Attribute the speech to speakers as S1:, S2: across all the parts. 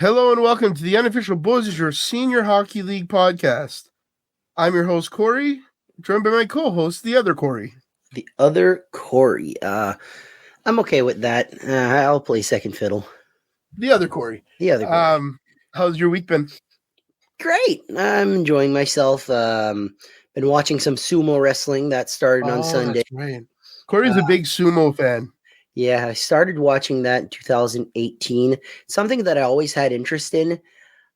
S1: Hello and welcome to the unofficial Boys is Your Senior Hockey League podcast. I'm your host, Corey, joined by my co-host, the other Corey.
S2: The other Corey. I'm okay with that. I'll play second fiddle.
S1: The other Corey.
S2: The other Corey.
S1: How's your week been?
S2: Great. I'm enjoying myself. Been watching some sumo wrestling that started on Sunday.
S1: That's right. Corey's a big sumo fan.
S2: Yeah, I started watching that in 2018. Something that I always had interest in,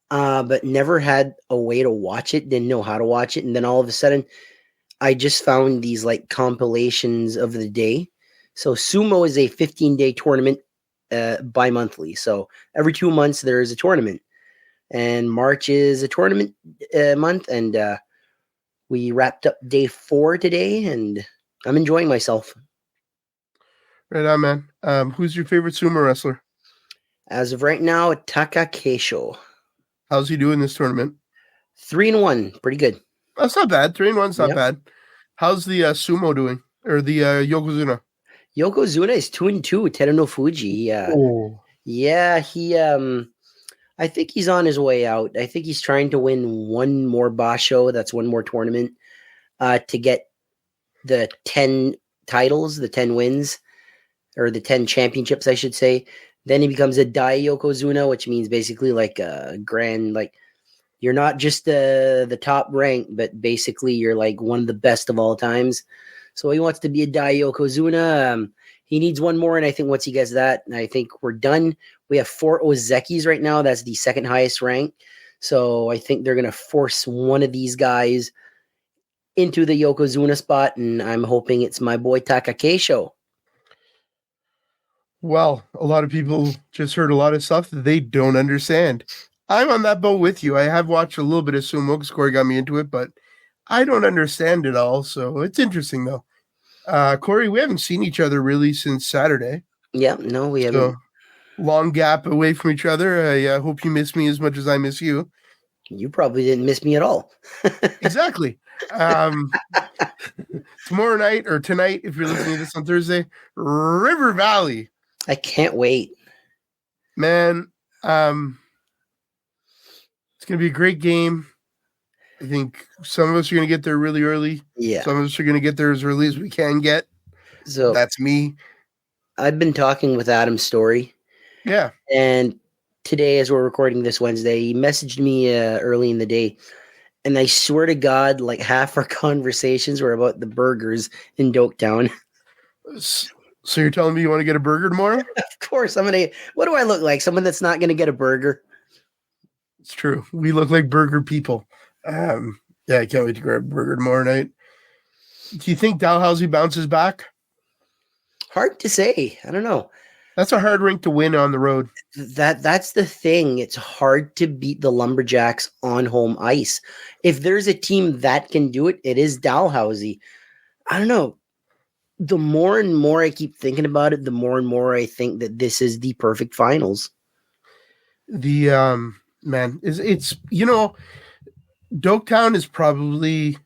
S2: but never had a way to watch it. Didn't know how to watch it. And then all of a sudden, I just found these like compilations of the day. So sumo is a 15-day tournament bi-monthly. So every 2 months there is a tournament. And March is a tournament month. And we wrapped up day 4 today. And I'm enjoying myself.
S1: Right on, man. Who's your favorite sumo wrestler?
S2: As of right now, Taka Keisho.
S1: How's he doing this tournament?
S2: 3-1. Pretty good.
S1: That's not bad. 3-1's not bad. How's the sumo doing? Or the Yokozuna?
S2: Yokozuna is 2-2. Teruno Fuji. Yeah, he I think he's on his way out. I think he's trying to win one more basho. That's one more tournament to get the 10 titles, the 10 wins, or the 10 championships, I should say. Then he becomes a Dai Yokozuna, which means basically like a grand, like you're not just the top rank, but basically you're like one of the best of all times. So he wants to be a Dai Yokozuna. He needs one more, and I think once he gets that, I think we're done. We have 4 Ozekis right now. That's the second highest rank. So I think they're going to force one of these guys into the Yokozuna spot, and I'm hoping it's my boy Taka Keisho.
S1: Well, a lot of people just heard a lot of stuff that they don't understand. I'm on that boat with you. I have watched a little bit of sumo because Corey got me into it, but I don't understand it all. So it's interesting, though. Corey, we haven't seen each other really since Saturday.
S2: Yeah, no, we haven't.
S1: So, long gap away from each other. I hope you miss me as much as I miss you.
S2: You probably didn't miss me at all.
S1: Exactly. Tomorrow night or tonight, if you're listening to this on Thursday, River Valley.
S2: I can't wait.
S1: Man, it's going to be a great game. I think some of us are going to get there really early.
S2: Yeah.
S1: Some of us are going to get there as early as we can get.
S2: So
S1: that's me.
S2: I've been talking with Adam Story.
S1: Yeah.
S2: And today, as we're recording this Wednesday, he messaged me early in the day. And I swear to God, like half our conversations were about the burgers in Doaktown.
S1: So you're telling me you want to get a burger tomorrow?
S2: Of course. What do I look like? Someone that's not going to get a burger?
S1: It's true. We look like burger people. Yeah, I can't wait to grab a burger tomorrow night. Do you think Dalhousie bounces back?
S2: Hard to say. I don't know.
S1: That's a hard rink to win on the road.
S2: That's the thing. It's hard to beat the Lumberjacks on home ice. If there's a team that can do it, it is Dalhousie. I don't know. The more and more I keep thinking about it, the more and more I think that this is the perfect finals.
S1: The man, it's Doaktown is probably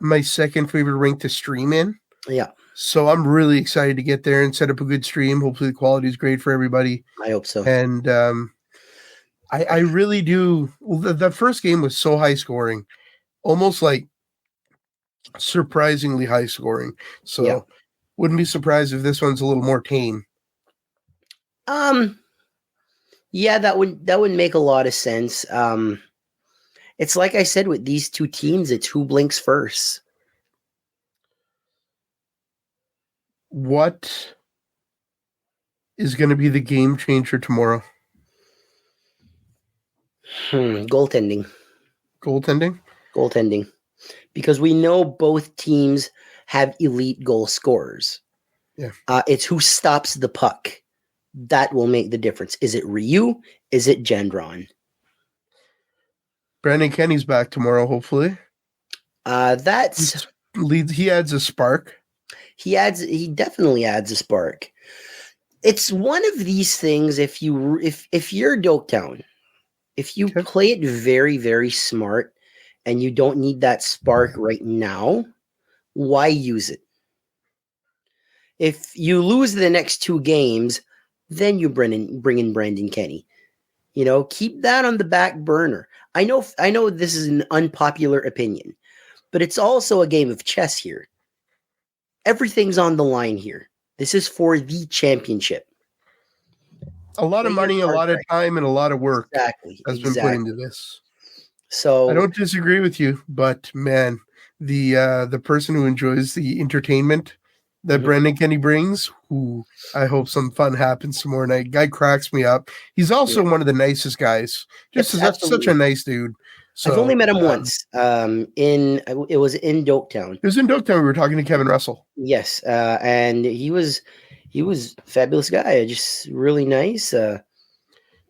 S1: my second favorite rink to stream in.
S2: Yeah.
S1: So I'm really excited to get there and set up a good stream. Hopefully the quality is great for everybody.
S2: I hope so.
S1: And I really do. The first game was so high scoring, almost like surprisingly high scoring. So wouldn't be surprised if this one's a little more tame.
S2: Yeah, that would make a lot of sense. It's like I said with these two teams, it's who blinks first.
S1: What is going to be the game changer tomorrow?
S2: Goaltending.
S1: Goaltending?
S2: Because we know both teams have elite goal scorers.
S1: Yeah.
S2: It's who stops the puck. That will make the difference. Is it Ryu? Is it Gendron?
S1: Brandon Kenny's back tomorrow, hopefully.
S2: He adds
S1: a spark.
S2: He definitely adds a spark. It's one of these things. If you're Doaktown, if you play it very, very smart and you don't need that spark right now, why use it? If you lose the next 2 games, then you bring in Brandon Kenny. Keep that on the back burner. I know this is an unpopular opinion, but it's also a game of chess here. Everything's on the line here. This is for the championship.
S1: A lot of money, a lot of time, and a lot of work has been put into this.
S2: So
S1: I don't disagree with you, but man, the person who enjoys the entertainment that Brendan Kenny brings, who I hope some fun happens tomorrow night. Guy cracks me up. He's also one of the nicest guys. Just such a nice dude. So,
S2: I've only met him once. It was in Doaktown.
S1: It was in Doaktown. We were talking to Kevin Russell.
S2: Yes, and he was a fabulous guy. Just really nice.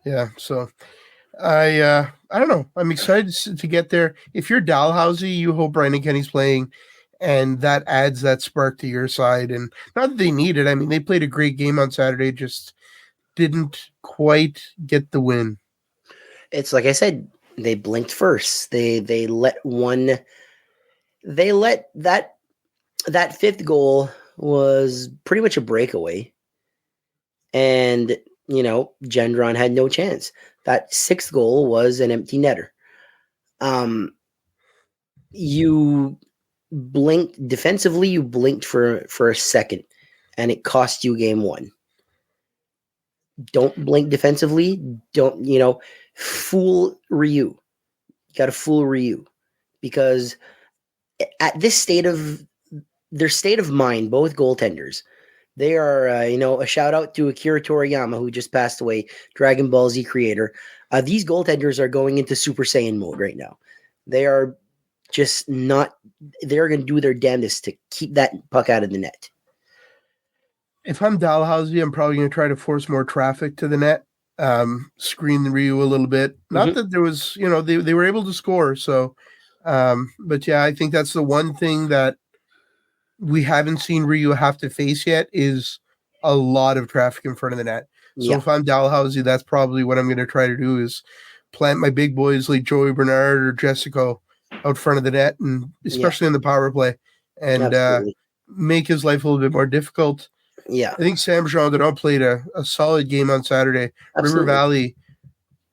S1: Yeah. So I don't know. I'm excited to get there. If you're Dalhousie, you hope Brendan Kenny's playing, and that adds that spark to your side. And not that they need it. I mean, they played a great game on Saturday, just didn't quite get the win.
S2: It's like I said, they blinked first. They let that fifth goal was pretty much a breakaway. And, Gendron had no chance. That sixth goal was an empty netter. You blinked defensively, you blinked for a second, and it cost you game one. Don't blink defensively. Don't, fool Ryu. You got to fool Ryu, because at this their state of mind, both goaltenders, they are, a shout out to Akira Toriyama, who just passed away, Dragon Ball Z creator. These goaltenders are going into Super Saiyan mode right now. They are just not, they're going to do their damnedest to keep that puck out of the net.
S1: If I'm Dalhousie, I'm probably going to try to force more traffic to the net, screen the Ryu a little bit. Not that there was, they were able to score. So, but yeah, I think that's the one thing that we haven't seen Ryu have to face yet is a lot of traffic in front of the net. So if I'm Dalhousie, that's probably what I'm going to try to do is plant my big boys like Joey Bernard or Jessica out front of the net, and especially in the power play, and make his life a little bit more difficult.
S2: Yeah.
S1: I think Sam Gendron played a solid game on Saturday. Absolutely. River Valley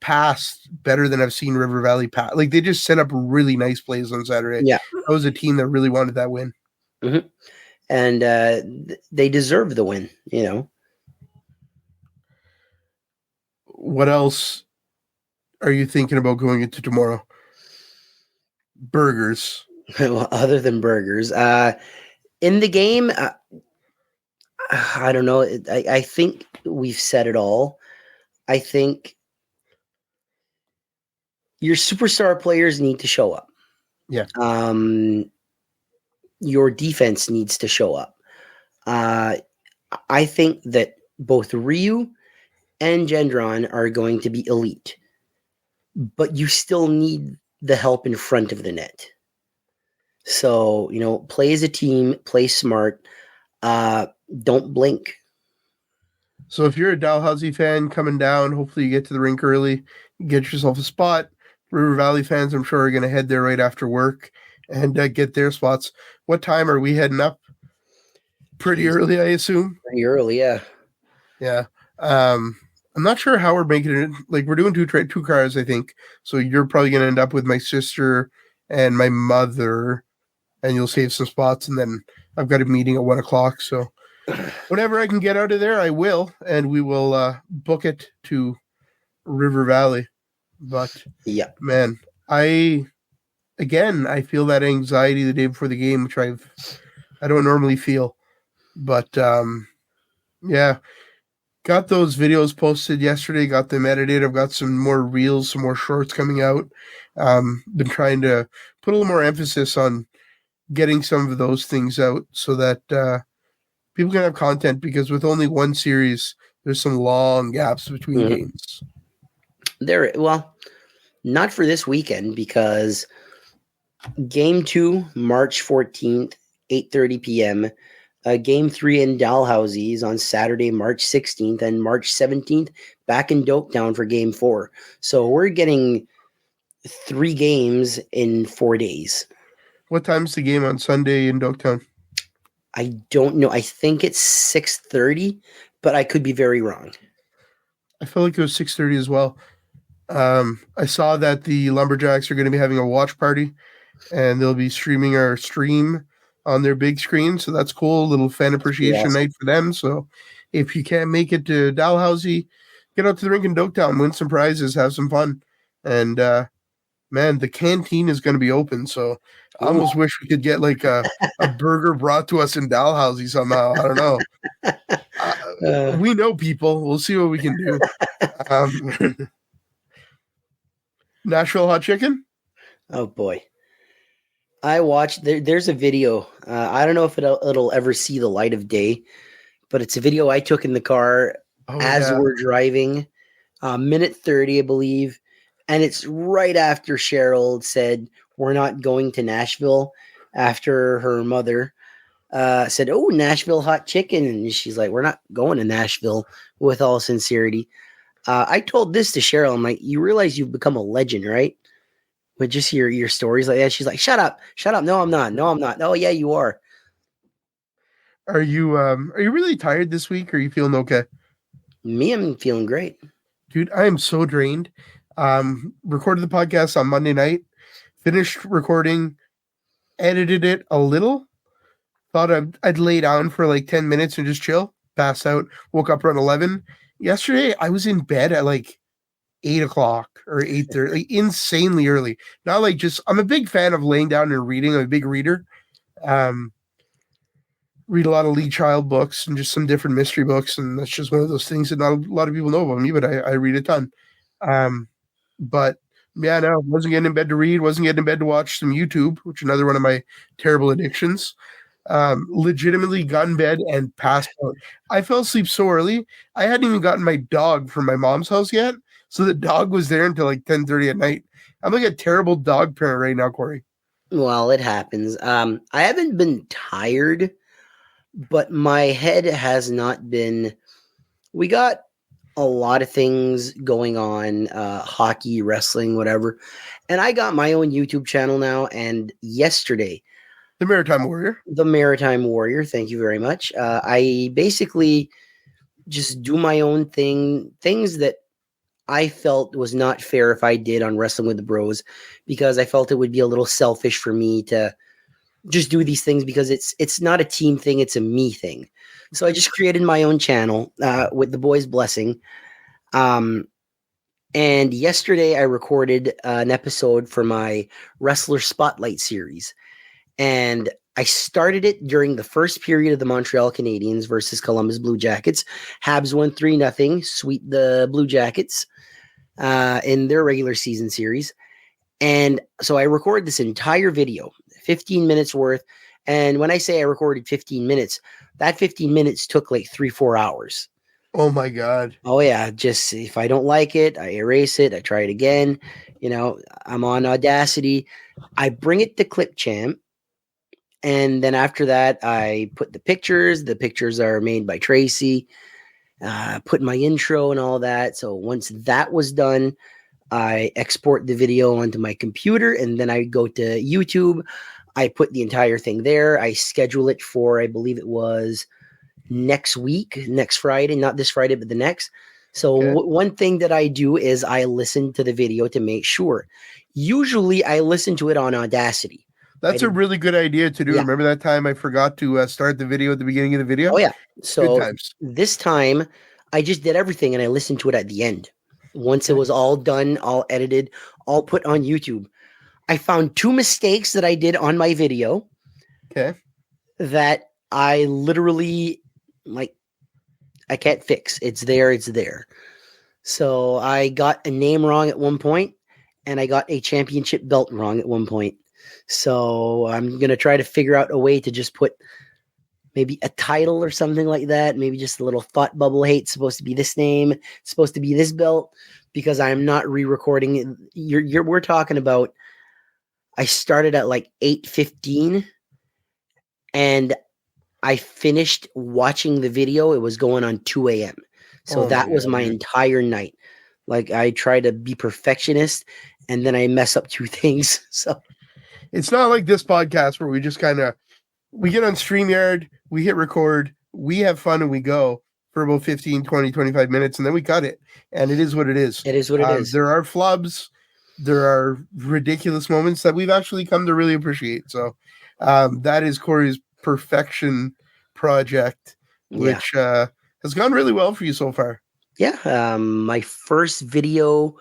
S1: passed better than I've seen River Valley pass. Like, they just set up really nice plays on Saturday.
S2: Yeah.
S1: That was a team that really wanted that win.
S2: Mm-hmm. And they deserve the win,
S1: What else are you thinking about going into tomorrow? Burgers.
S2: Well, other than burgers. In the game, I don't know. I think we've said it all. I think your superstar players need to show up.
S1: Yeah.
S2: Your defense needs to show up. I think that both Ryu and Gendron are going to be elite, but you still need the help in front of the net. So, play as a team, play smart, don't blink.
S1: So if you're a Dalhousie fan coming down, hopefully you get to the rink early, get yourself a spot. River Valley fans, I'm sure, are going to head there right after work and get their spots. What time are we heading up? Pretty early, I assume.
S2: Pretty early, yeah.
S1: Yeah. I'm not sure how we're making it. Like, we're doing two cars, I think. So you're probably going to end up with my sister and my mother, and you'll save some spots. And then I've got a meeting at 1:00. So whenever I can get out of there, I will, and we will book it to River Valley. But
S2: yeah,
S1: man, I feel that anxiety the day before the game, which I don't normally feel. But yeah, got those videos posted yesterday, got them edited. I've got some more reels, some more shorts coming out. Been trying to put a little more emphasis on getting some of those things out so that people can have content, because with only one series, there's some long gaps between games.
S2: Well, not for this weekend, because Game 2, March 14th, 8:30 p.m. Game 3 in Dalhousie is on Saturday, March 16th, and March 17th back in Doaktown for Game 4. So we're getting 3 games in 4 days.
S1: What time's the game on Sunday in Doaktown?
S2: I don't know. I think it's 6:30, but I could be very wrong.
S1: I feel like it was 6:30 as well. I saw that the Lumberjacks are going to be having a watch party, and they'll be streaming our stream on their big screen. So that's cool. A little fan appreciation night for them. So if you can't make it to Dalhousie, get out to the rink in Doaktown, win some prizes, have some fun. And man, the canteen is going to be open. So I almost wish we could get like a burger brought to us in Dalhousie somehow. I don't know. We know people. We'll see what we can do. Nashville hot chicken?
S2: Oh boy. I watched there's a video. I don't know if it'll ever see the light of day, but it's a video I took in the car as we're driving. Minute 30, I believe. And it's right after Cheryl said, "We're not going to Nashville," after her mother said, "Oh, Nashville hot chicken." And she's like, "We're not going to Nashville," with all sincerity. I told this to Cheryl. I'm like, "You realize you've become a legend, right? With just your stories like that." She's like, "Shut up. No, I'm not. No, I'm not. Oh, yeah, you are."
S1: Are you really tired this week? Or are you feeling okay?
S2: Me, I'm feeling great.
S1: Dude, I am so drained. Recorded the podcast on Monday night, finished recording, edited it a little, thought I'd lay down for like 10 minutes and just chill, passed out, woke up around 11. Yesterday, I was in bed at like 8 o'clock or 8:30, like insanely early. Not like just, I'm a big fan of laying down and reading. I'm a big reader. Read a lot of Lee Child books and just some different mystery books. And that's just one of those things that not a lot of people know about me, but I read a ton. But yeah, no, wasn't getting in bed to read, wasn't getting in bed to watch some YouTube, which is another one of my terrible addictions. Legitimately got in bed and passed out. I fell asleep so early. I hadn't even gotten my dog from my mom's house yet. So the dog was there until like 10:30 at night. I'm like a terrible dog parent right now, Corey.
S2: Well, it happens. I haven't been tired, but my head has not been. We got a lot of things going on, hockey, wrestling, whatever. And I got my own YouTube channel now. And yesterday,
S1: The Maritime Warrior.
S2: Thank you very much. I basically just do my own things that I felt was not fair if I did on Wrestling with the Bros, because I felt it would be a little selfish for me to just do these things, because it's not a team thing, it's a me thing. So I just created my own channel with the boys' blessing. And yesterday I recorded an episode for my Wrestler Spotlight series. And I started it during the first period of the Montreal Canadiens versus Columbus Blue Jackets. Habs won 3-0, sweep the Blue Jackets in their regular season series. And so I recorded this entire video, 15 minutes worth. And when I say I recorded 15 minutes, that 15 minutes took like 3-4 hours.
S1: Oh my God.
S2: Oh yeah. Just if I don't like it, I erase it. I try it again. You know, I'm on Audacity. I bring it to Clipchamp. And then after that, I put the pictures. The pictures are made by Tracy. Put my intro and all that. So once that was done, I export the video onto my computer, and then I go to YouTube. I put the entire thing there. I schedule it for, I believe it was next Friday, not this Friday, but the next. So one thing that I do is I listen to the video to make sure. Usually I listen to it on Audacity.
S1: That's a really good idea to do. Yeah. Remember that time I forgot to start the video at the beginning of the video?
S2: Oh, yeah. So this time I just did everything and I listened to it at the end. Once it was all done, all edited, all put on YouTube. I found 2 mistakes that I did on my video.
S1: Okay.
S2: That I literally, I can't fix. It's there. So I got a name wrong at one point, and I got a championship belt wrong at one point. So I'm going to try to figure out a way to just put maybe a title or something like that. Maybe just a little thought bubble. Hey, it's supposed to be this name. It's supposed to be this belt, because I'm not re-recording it. We're talking about, I started at like 8:15 and I finished watching the video. It was going on 2 a.m. So that was my entire night. Like, I try to be perfectionist and then I mess up 2 things. So
S1: it's not like this podcast where we just we get on StreamYard, we hit record, we have fun and we go. for about 15, 20, 25 minutes, and then we cut it. And it is what it is.
S2: It is what it is.
S1: There are flubs. There are ridiculous moments that we've actually come to really appreciate. So that is Corey's perfection project, which has gone really well for you so far.
S2: Yeah. My first video,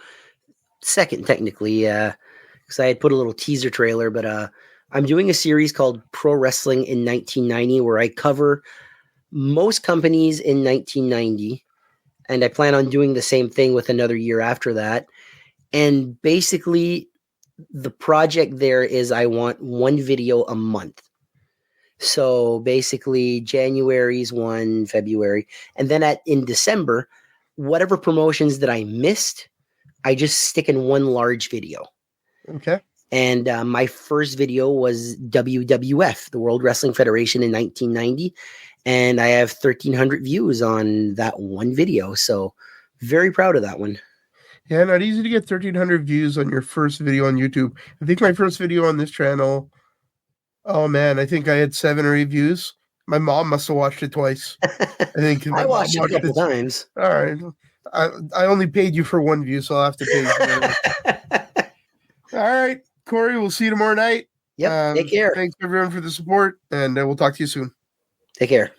S2: second technically, because I had put a little teaser trailer, but I'm doing a series called Pro Wrestling in 1990 where I cover most companies in 1990, and I plan on doing the same thing with another year after that. And basically, the project there is I want one video a month. So basically, January's one, February, and then in December, whatever promotions that I missed, I just stick in one large video.
S1: Okay.
S2: And my first video was WWF, the World Wrestling Federation, in 1990. And I have 1,300 views on that one video. So very proud of that one.
S1: Yeah, not easy to get 1,300 views on your first video on YouTube. I think my first video on this channel, oh man, I think I had 7 or 8 views. My mom must have watched it twice. I think
S2: I watched it a couple times.
S1: All right. I only paid you for 1 view, so I'll have to pay you. All right, Corey, we'll see you tomorrow night.
S2: Yep. Take care.
S1: Thanks everyone for the support, and we'll talk to you soon.
S2: Take care.